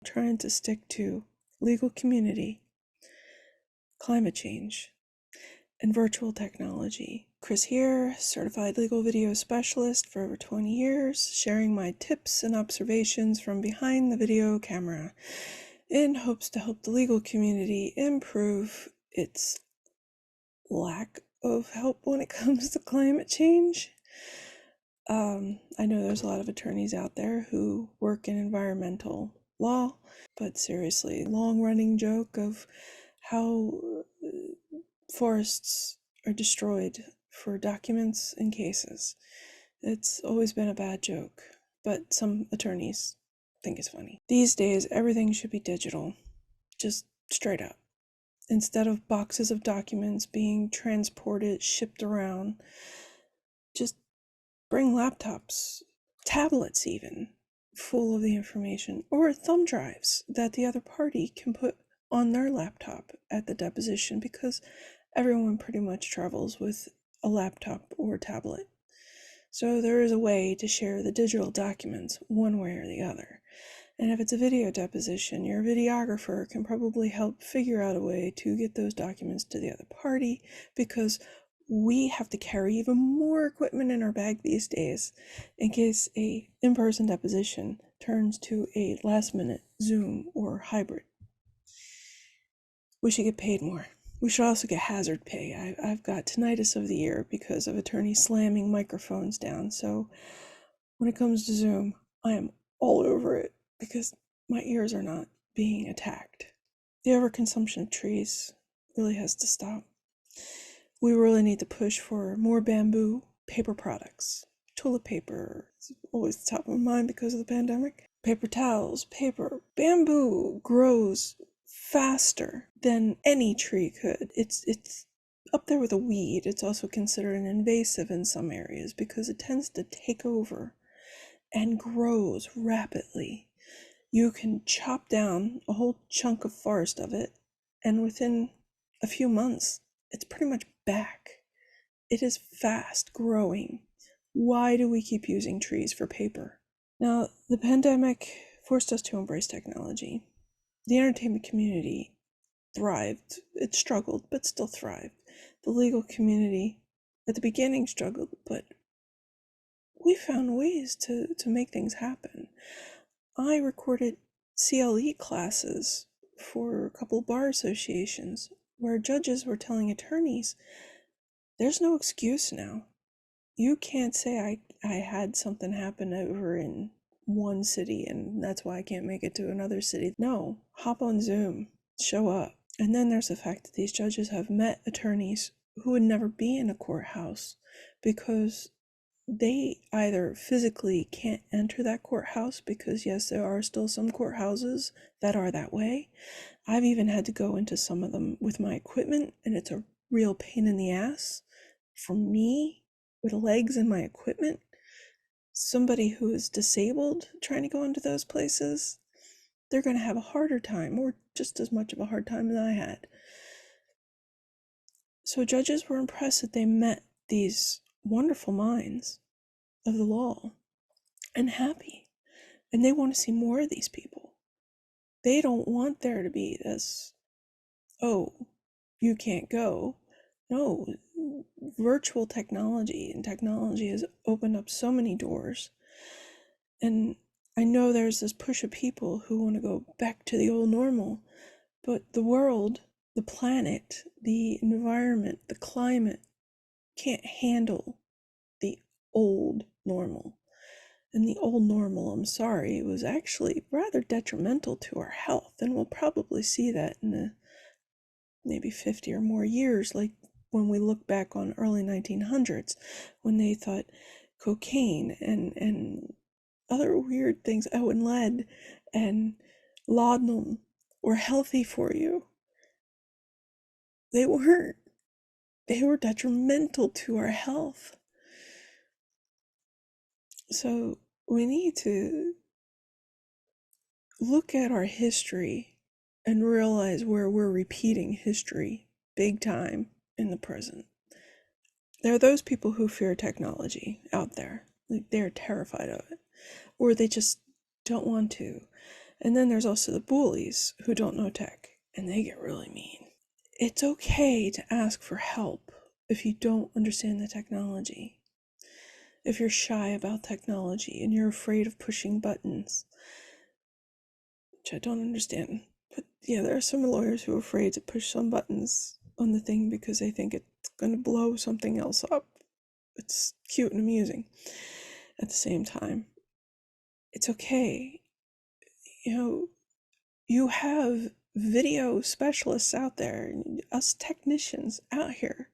trying to stick to legal community, climate change, and virtual technology. Chris here, certified legal video specialist for over 20 years, sharing my tips and observations from behind the video camera in hopes to help the legal community improve its lack of help when it comes to climate change. I know there's a lot of attorneys out there who work in environmental law, but seriously, long-running joke of how forests are destroyed for documents and cases. It's always been a bad joke, but some attorneys think it's funny. These days, everything should be digital, just straight up. Instead of boxes of documents being transported, shipped around, just bring laptops, tablets even, full of the information, or thumb drives that the other party can put on their laptop at the deposition, because everyone pretty much travels with a laptop or tablet. So there is a way to share the digital documents one way or the other. And if it's a video deposition, your videographer can probably help figure out a way to get those documents to the other party, because we have to carry even more equipment in our bag these days in case a in-person deposition turns to a last-minute Zoom or hybrid. We should get paid more. We should also get hazard pay. I've got tinnitus of the ear because of attorneys slamming microphones down. So when it comes to Zoom, I am all over it because my ears are not being attacked. The overconsumption of trees really has to stop. We really need to push for more bamboo paper products. Toilet paper is always the top of my mind because of the pandemic. Paper towels, paper. Bamboo grows faster than any tree could. It's up there with a weed. It's also considered an invasive in some areas because it tends to take over and grows rapidly. You can chop down a whole chunk of forest of it, and within a few months, it's pretty much back. It is fast growing. Why do we keep using trees for paper? Now, the pandemic forced us to embrace technology. The entertainment community thrived. It struggled, but still thrived. The legal community at the beginning struggled, but we found ways to make things happen. I recorded CLE classes for a couple bar associations where judges were telling attorneys, there's no excuse now. You can't say I had something happen over in one city and that's why I can't make it to another city. No, hop on Zoom, show up. And then there's the fact that these judges have met attorneys who would never be in a courthouse because they either physically can't enter that courthouse, because yes, there are still some courthouses that are that way. I've even had to go into some of them with my equipment, and it's a real pain in the ass for me with legs and my equipment. Somebody who is disabled trying to go into those places, they're going to have a harder time, or just as much of a hard time as I had. So judges were impressed that they met these wonderful minds of the law and happy, and they want to see more of these people. They don't want there to be this, oh, you can't go. No, virtual technology and technology has opened up so many doors, and I know there's this push of people who want to go back to the old normal, but the world, the planet, the environment, the climate can't handle the old normal. And the old normal, I'm sorry, was actually rather detrimental to our health, and we'll probably see that in maybe 50 or more years, like when we look back on early 1900s, when they thought cocaine and other weird things, oh, and lead and laudanum were healthy for you. They weren't. They were detrimental to our health. So we need to look at our history and realize where we're repeating history big time in the present. There are those people who fear technology out there. Like, they're terrified of it, or they just don't want to. And then there's also the bullies who don't know tech, and they get really mean. It's okay to ask for help if you don't understand the technology. If you're shy about technology and you're afraid of pushing buttons, which I don't understand. But yeah, there are some lawyers who are afraid to push some buttons on the thing because they think it's going to blow something else up. It's cute and amusing at the same time. It's okay. You have video specialists out there, us technicians out here.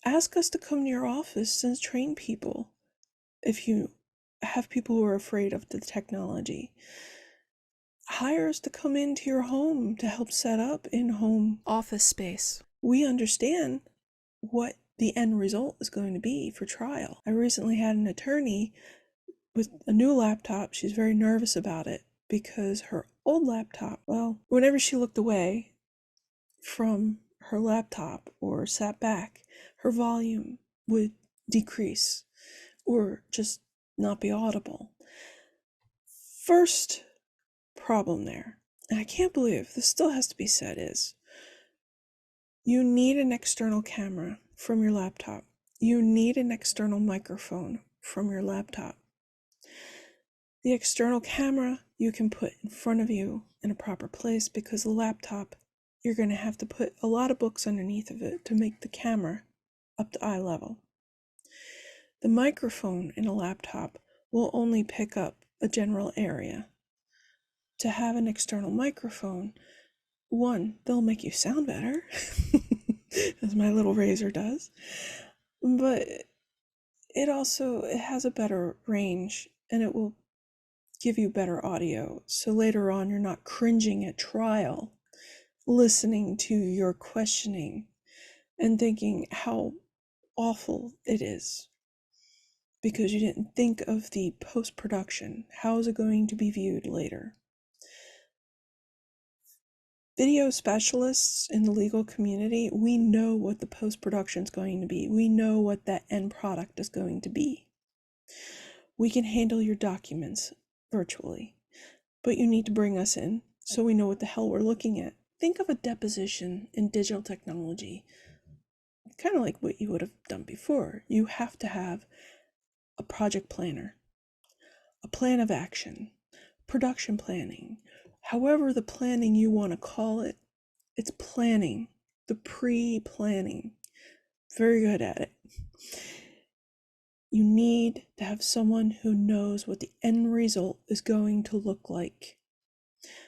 Ask us to come to your office and train people if you have people who are afraid of the technology. Hire us to come into your home to help set up in-home office space. We understand what the end result is going to be for trial. I recently had an attorney with a new laptop. She's very nervous about it because her old laptop, well, whenever she looked away from her laptop or sat back, her volume would decrease or just not be audible. First problem there, and I can't believe this still has to be said, is you need an external camera from your laptop. You need an external microphone from your laptop. The external camera you can put in front of you in a proper place because the laptop, you're going to have to put a lot of books underneath of it to make the camera up to eye level. The microphone in a laptop will only pick up a general area. To have an external microphone, one, they'll make you sound better, as my little razor does, but it has a better range and it will give you better audio. So later on, you're not cringing at trial, listening to your questioning and thinking how awful it is because you didn't think of the post-production. How is it going to be viewed later? Video specialists in the legal community, we know what the post-production is going to be. We know what that end product is going to be. We can handle your documents virtually, but you need to bring us in so we know what the hell we're looking at. Think of a deposition in digital technology, kind of like what you would have done before. You have to have a project planner, a plan of action, production planning, however the planning you want to call it. It's planning, the pre-planning. Very good at it. You need to have someone who knows what the end result is going to look like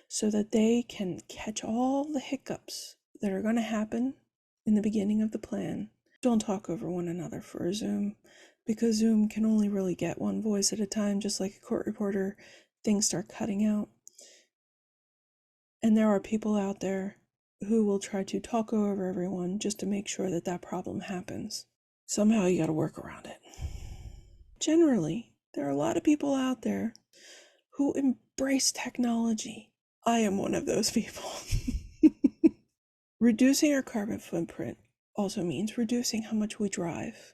so that they can catch all the hiccups that are going to happen in the beginning of the plan. Don't talk over one another for a Zoom because Zoom can only really get one voice at a time, just like a court reporter. Things start cutting out. And there are people out there who will try to talk over everyone just to make sure that that problem happens. Somehow you got to work around it. Generally, there are a lot of people out there who embrace technology. I am one of those people. Reducing our carbon footprint also means reducing how much we drive.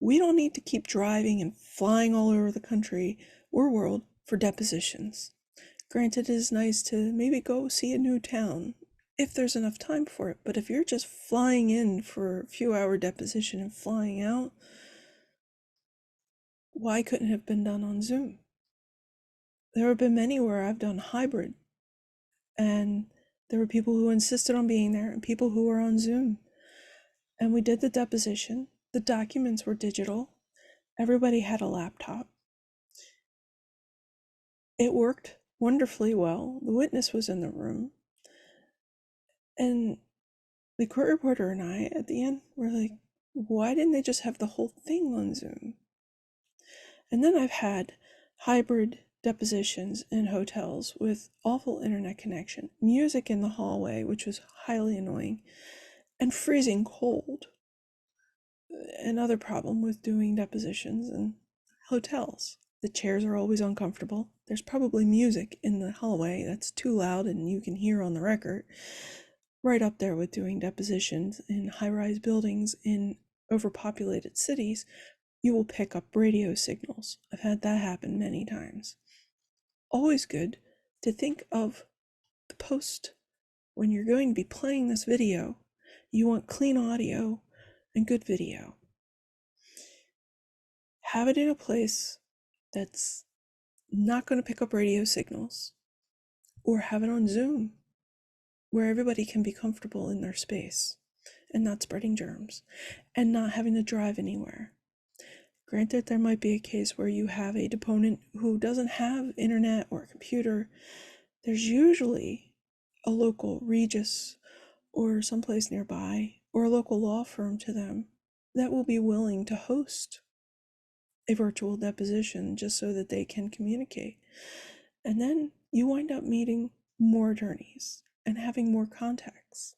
We don't need to keep driving and flying all over the country or world for depositions. Granted, it is nice to maybe go see a new town if there's enough time for it, but if you're just flying in for a few-hour deposition and flying out, why couldn't it have been done on Zoom? There have been many where I've done hybrid, and there were people who insisted on being there and people who were on Zoom. And we did the deposition. The documents were digital. Everybody had a laptop. It worked wonderfully well. The witness was in the room. And the court reporter and I, at the end, were like, why didn't they just have the whole thing on Zoom? And then I've had hybrid depositions in hotels with awful internet connection, music in the hallway, which was highly annoying, and freezing cold. Another problem with doing depositions in hotels. The chairs are always uncomfortable. There's probably music in the hallway that's too loud and you can hear on the record. Right up there with doing depositions in high-rise buildings in overpopulated cities, you will pick up radio signals. I've had that happen many times. always good to think of the post when you're going to be playing this video. You want clean audio and good video. Have it in a place that's not going to pick up radio signals, or have it on Zoom where everybody can be comfortable in their space and not spreading germs and not having to drive anywhere. Granted, there might be a case where you have a deponent who doesn't have internet or a computer. There's usually a local Regis or someplace nearby or a local law firm to them that will be willing to host a virtual deposition just so that they can communicate. And then you wind up meeting more attorneys and having more contacts.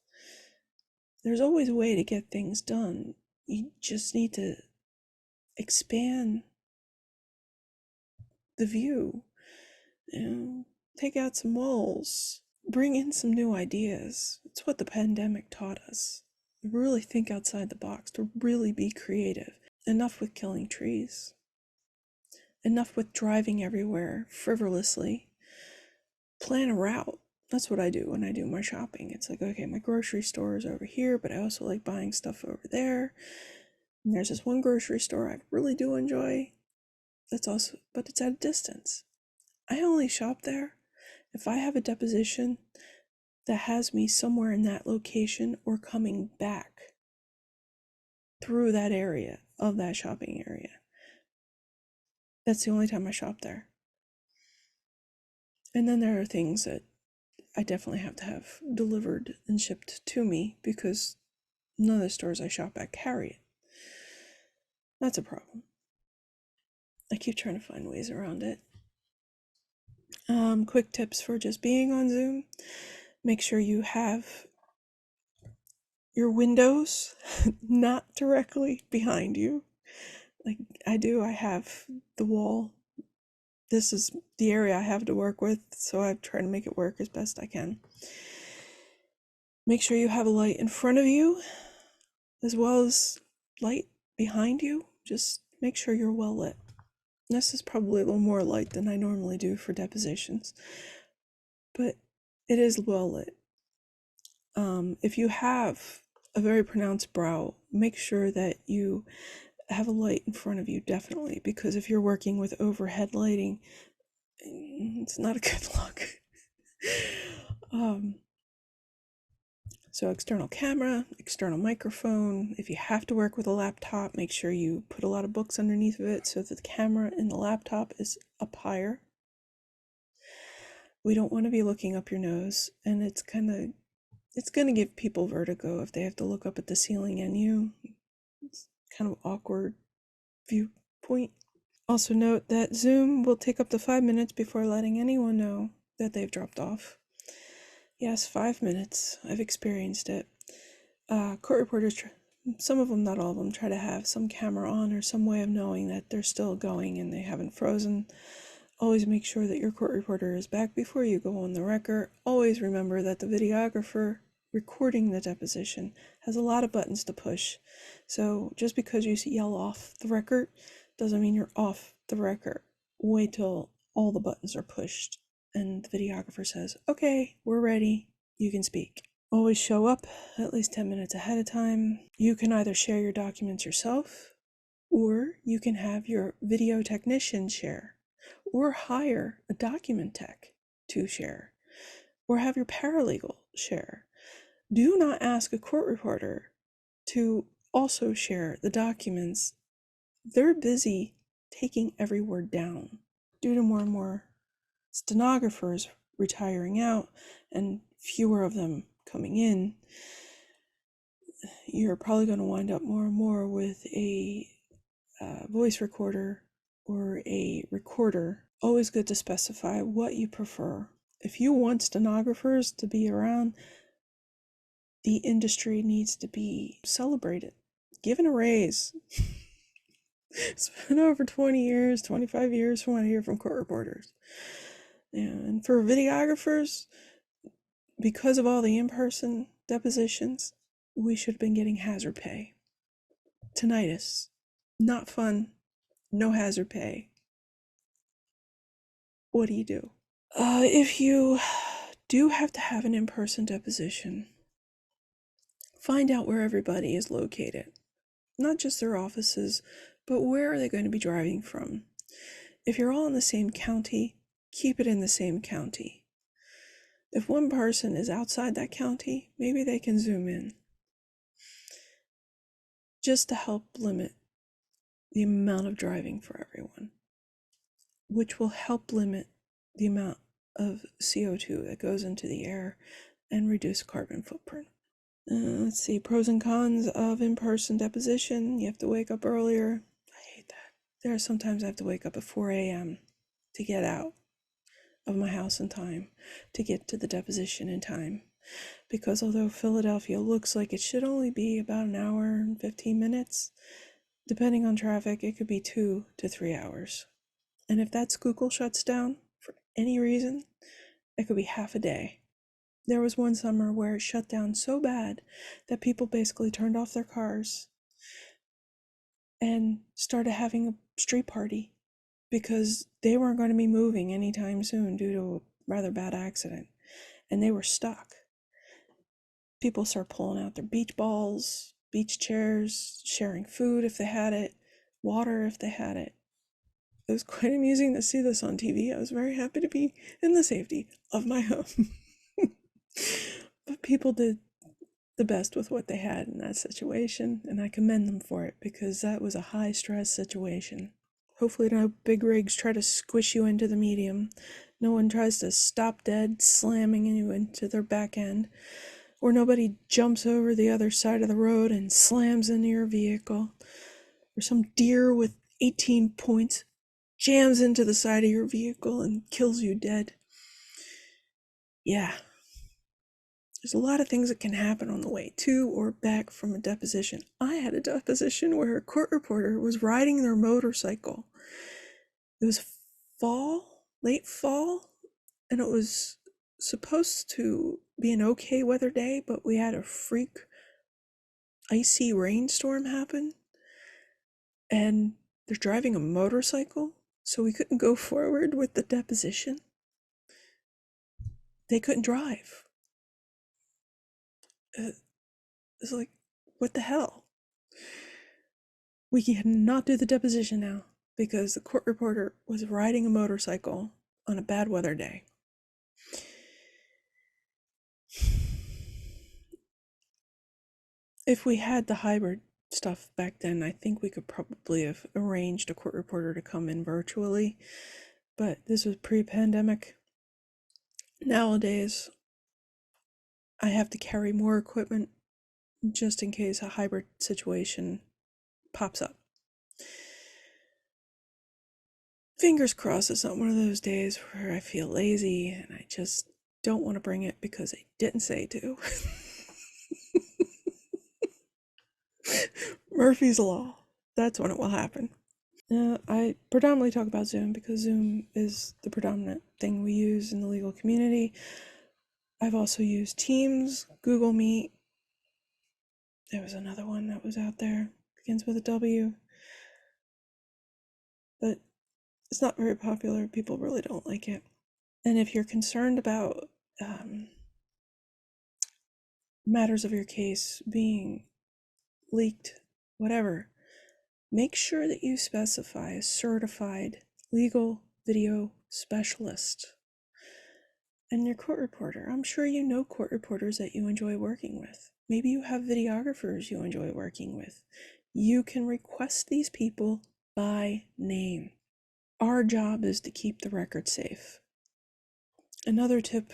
There's always a way to get things done. You just need to expand the view, take out some walls, bring in some new ideas. It's what the pandemic taught us. Really think outside the box, to really be creative. Enough with killing trees. Enough with driving everywhere frivolously. Plan a route. That's what I do when I do my shopping. It's like, okay, my grocery store is over here, but I also like buying stuff over there. And there's this one grocery store I really do enjoy. That's also, but it's at a distance. I only shop there if I have a deposition that has me somewhere in that location or coming back through that area of that shopping area. That's the only time I shop there. And then there are things that I definitely have to have delivered and shipped to me because none of the stores I shop at carry it. That's a problem. I keep trying to find ways around it. Quick tips for just being on Zoom. Make sure you have your windows not directly behind you. Like I do, I have the wall. This is the area I have to work with, so I try to make it work as best I can. Make sure you have a light in front of you as well as light behind you. Just make sure you're well lit. This is probably a little more light than I normally do for depositions, but it is well lit. If you have a very pronounced brow, make sure that you have a light in front of you, definitely, because if you're working with overhead lighting, it's not a good look. So external camera, external microphone. If you have to work with a laptop, make sure you put a lot of books underneath of it so that the camera in the laptop is up higher. We don't want to be looking up your nose, and it's going to give people vertigo if they have to look up at the ceiling and you. It's kind of awkward viewpoint. Also note that Zoom will take up to 5 minutes before letting anyone know that they've dropped off. Yes, 5 minutes. I've experienced it. Court reporters, some of them, not all of them, try to have some camera on or some way of knowing that they're still going and they haven't frozen. Always make sure that your court reporter is back before you go on the record. Always remember that the videographer recording the deposition has a lot of buttons to push. So just because you yell off the record doesn't mean you're off the record. Wait till all the buttons are pushed and the videographer says, okay, we're ready, you can speak. Always show up at least 10 minutes ahead of time. You can either share your documents yourself, or you can have your video technician share, or hire a document tech to share, or have your paralegal share. Do not ask a court reporter to also share the documents. They're busy taking every word down. Due to more and more stenographers retiring out and fewer of them coming in, you're probably going to wind up more and more with a voice recorder or a recorder. Always good to specify what you prefer. If you want stenographers to be around, the industry needs to be celebrated, given a raise. It's been over 20 years, 25 years from what I hear from court reporters. And for videographers, because of all the in-person depositions, we should have been getting hazard pay. Tinnitus, not fun, no hazard pay. What do you do? If you do have to have an in-person deposition, find out where everybody is located. Not just their offices, but where are they going to be driving from? If you're all in the same county, keep it in the same county. If one person is outside that county, maybe they can zoom in. Just to help limit the amount of driving for everyone, which will help limit the amount of CO2 that goes into the air and reduce carbon footprint. Let's see, pros and cons of in-person deposition. You have to wake up earlier. I hate that. There are sometimes I have to wake up at 4 a.m. to get out of my house in time, to get to the deposition in time. Because although Philadelphia looks like it should only be about an hour and 15 minutes, depending on traffic, it could be 2 to 3 hours. And if that Schuylkill shuts down for any reason, it could be half a day. There was one summer where it shut down so bad that people basically turned off their cars and started having a street party because they weren't going to be moving anytime soon due to a rather bad accident, and they were stuck. People start pulling out their beach balls, beach chairs, sharing food if they had it, water if they had it. It was quite amusing to see this on TV. I was very happy to be in the safety of my home. But people did the best with what they had in that situation, and I commend them for it because that was a high stress situation. Hopefully no big rigs try to squish you into the medium. No one tries to stop dead, slamming you into their back end. Or nobody jumps over the other side of the road and slams into your vehicle. Or some deer with 18 points jams into the side of your vehicle and kills you dead. Yeah. There's a lot of things that can happen on the way to or back from a deposition. I had a deposition where a court reporter was riding their motorcycle. It was late fall, and it was supposed to be an okay weather day, but we had a freak icy rainstorm happen, and they're driving a motorcycle, so we couldn't go forward with the deposition. They couldn't drive. It's like, what the hell? We cannot do the deposition now because the court reporter was riding a motorcycle on a bad weather day. If we had the hybrid stuff back then, I think we could probably have arranged a court reporter to come in virtually, but this was pre-pandemic. Nowadays, I have to carry more equipment just in case a hybrid situation pops up. Fingers crossed it's not one of those days where I feel lazy and I just don't want to bring it because I didn't say to. Murphy's Law. That's when it will happen. I predominantly talk about Zoom because Zoom is the predominant thing we use in the legal community. I've also used Teams, Google Meet. There was another one that was out there, begins with a W. But it's not very popular. People really don't like it. And if you're concerned about matters of your case being leaked, whatever, make sure that you specify a certified legal video specialist. And your court reporter, I'm sure you know court reporters that you enjoy working with. Maybe you have videographers you enjoy working with. You can request these people by name. Our job is to keep the record safe. Another tip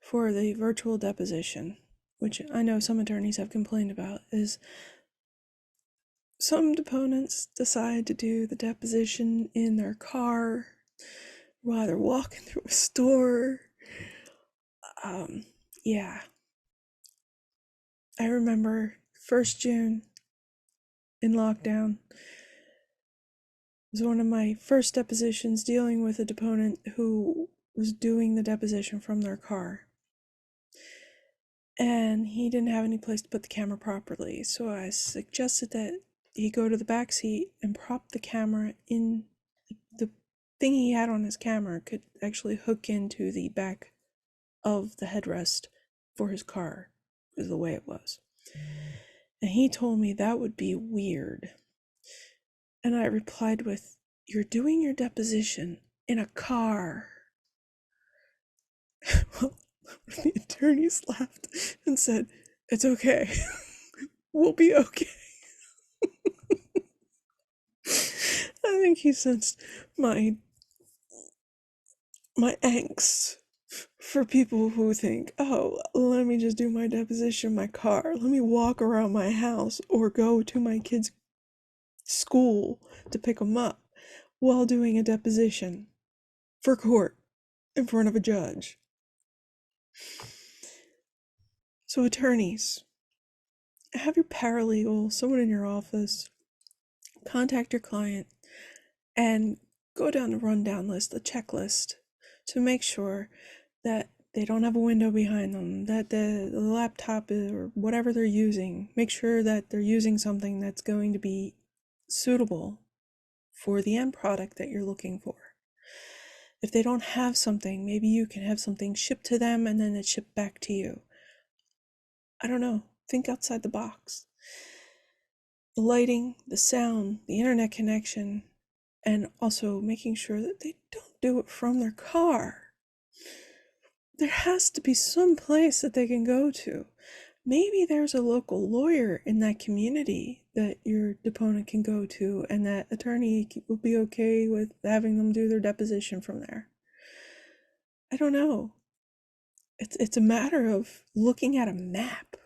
for the virtual deposition, which I know some attorneys have complained about, is some deponents decide to do the deposition in their car while they're walking through a store. Yeah. I remember 1st June in lockdown was one of my first depositions dealing with a deponent who was doing the deposition from their car. And he didn't have any place to put the camera properly, so I suggested that he go to the back seat and prop the camera in the thing he had on his camera could actually hook into the back of the headrest for his car, is the way it was. And he told me that would be weird. And I replied with, "You're doing your deposition in a car." Well, the attorneys laughed and said, "It's okay. We'll be okay." I think he sensed my angst for people who think, "Oh, let me just do my deposition in my car. Let me walk around my house or go to my kids' school to pick them up while doing a deposition for court in front of a judge." So attorneys, have your paralegal, someone in your office, contact your client and go down the rundown list, the checklist, to make sure that they don't have a window behind them, that the laptop or whatever they're using, make sure that they're using something that's going to be suitable for the end product that you're looking for. If they don't have something, maybe you can have something shipped to them and then it's shipped back to you. I don't know. Think outside the box. The lighting, the sound, the internet connection, and also making sure that they don't do it from their car. There has to be some place that they can go to. Maybe there's a local lawyer in that community that your deponent can go to, and that attorney will be okay with having them do their deposition from there. I don't know. It's a matter of looking at a map.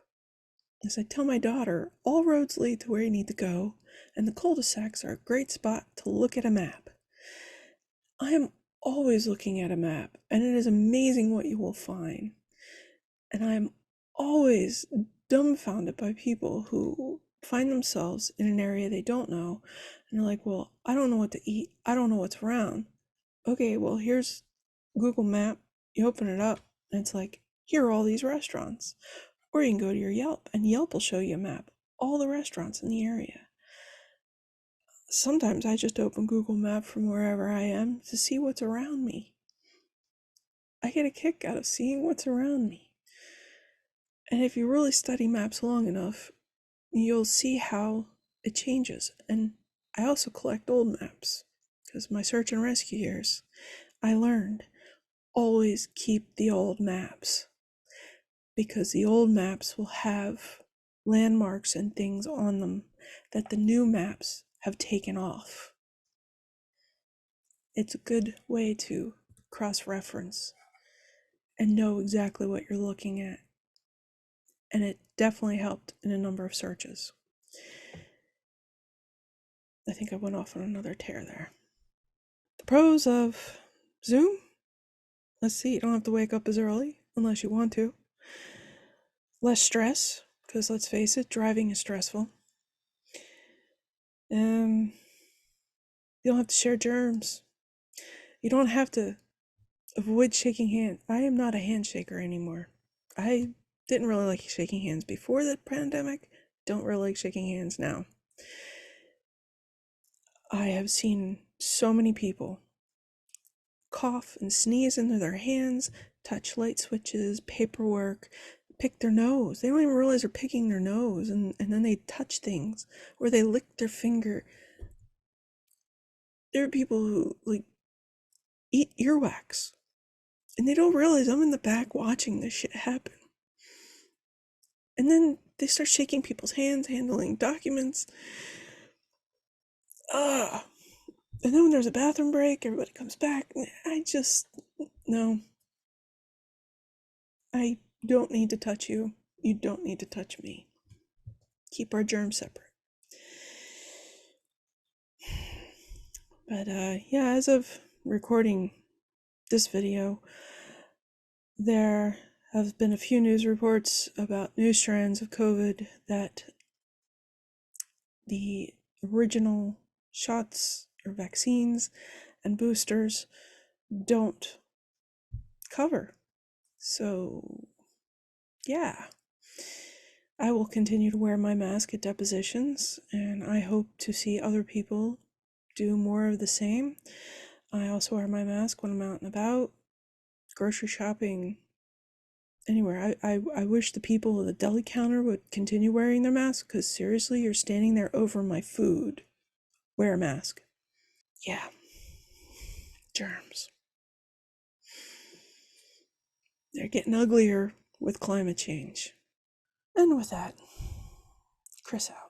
As I tell my daughter, all roads lead to where you need to go, and the cul-de-sacs are a great spot to look at a map. I am always looking at a map, and it is amazing what you will find. And I am always dumbfounded by people who find themselves in an area they don't know, and they're like, "Well, I don't know what to eat. I don't know what's around." Okay, well, here's Google Map. You open it up, and it's like, here are all these restaurants. Or you can go to your Yelp, and Yelp will show you a map, all the restaurants in the area. Sometimes I just open Google Map from wherever I am to see what's around me. I get a kick out of seeing what's around me. And if you really study maps long enough, you'll see how it changes. And I also collect old maps, because my search and rescue years, I learned always keep the old maps, because the old maps will have landmarks and things on them that the new maps have taken off. It's a good way to cross-reference and know exactly what you're looking at. And it definitely helped in a number of searches. I think I went off on another tear there. The pros of Zoom? Let's see, you don't have to wake up as early unless you want to. Less stress, because let's face it, driving is stressful. You don't have to share germs. You don't have to avoid shaking hands. I am not a handshaker anymore. I didn't really like shaking hands before the pandemic. Don't really like shaking hands now. I have seen so many people cough and sneeze into their hands, touch light switches, paperwork, pick their nose. They don't even realize they're picking their nose, and then they touch things, or they lick their finger. There are people who, like, eat earwax, and they don't realize I'm in the back watching this shit happen. And then they start shaking people's hands, handling documents. And then when there's a bathroom break, everybody comes back. No. I don't need to touch you. You don't need to touch me. Keep our germs separate. But yeah, as of recording this video, there have been a few news reports about new strands of COVID that the original shots or vaccines and boosters don't cover. So, yeah. I will continue to wear my mask at depositions, and I hope to see other people do more of the same. I also wear my mask when I'm out and about, grocery shopping, anywhere. I wish the people at the deli counter would continue wearing their masks, because seriously, you're standing there over my food. Wear a mask. Yeah, germs. They're getting uglier with climate change. And with that, Chris out.